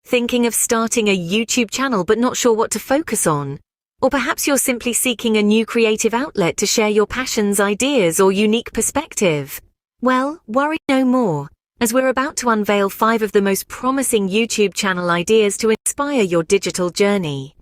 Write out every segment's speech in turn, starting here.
Thinking of starting a YouTube channel but not sure what to focus on? Or perhaps you're simply seeking a new creative outlet to share your passions, ideas, or unique perspective. Well, worry no more, as we're about to unveil 5 of the most promising YouTube channel ideas to inspire your digital journey.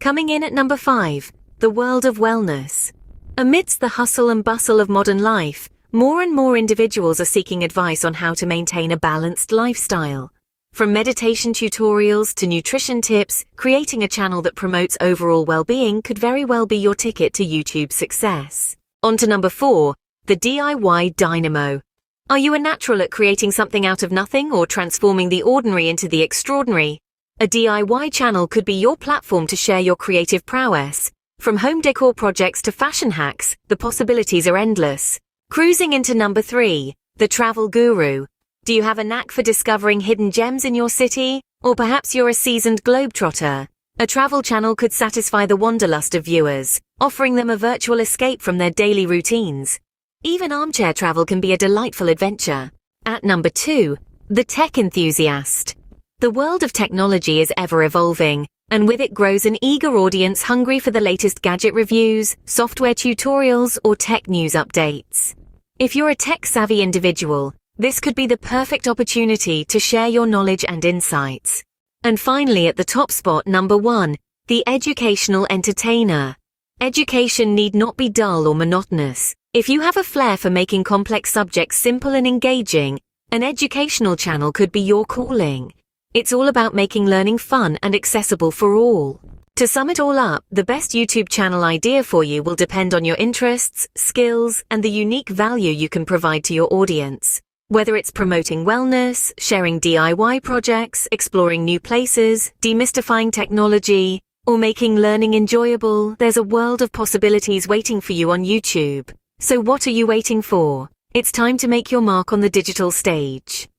Coming in at number 5, the world of wellness. Amidst the hustle and bustle of modern life, more and more individuals are seeking advice on how to maintain a balanced lifestyle. From meditation tutorials to nutrition tips, creating a channel that promotes overall well-being could very well be your ticket to YouTube success. On to number 4, the DIY dynamo. Are you a natural at creating something out of nothing or transforming the ordinary into the extraordinary? A DIY channel could be your platform to share your creative prowess. From home decor projects to fashion hacks, the possibilities are endless. Cruising into number 3, the travel guru. Do you have a knack for discovering hidden gems in your city? Or perhaps you're a seasoned globetrotter? A travel channel could satisfy the wanderlust of viewers, offering them a virtual escape from their daily routines. Even armchair travel can be a delightful adventure. At number 2, the tech enthusiast. The world of technology is ever evolving, and with it grows an eager audience hungry for the latest gadget reviews, software tutorials, or tech news updates. If you're a tech-savvy individual, this could be the perfect opportunity to share your knowledge and insights. And finally, at the top spot, number 1, the educational entertainer. Education need not be dull or monotonous. If you have a flair for making complex subjects simple and engaging, an educational channel could be your calling. It's all about making learning fun and accessible for all. To sum it all up, the best YouTube channel idea for you will depend on your interests, skills, and the unique value you can provide to your audience. Whether it's promoting wellness, sharing DIY projects, exploring new places, demystifying technology, or making learning enjoyable, there's a world of possibilities waiting for you on YouTube. So what are you waiting for? It's time to make your mark on the digital stage.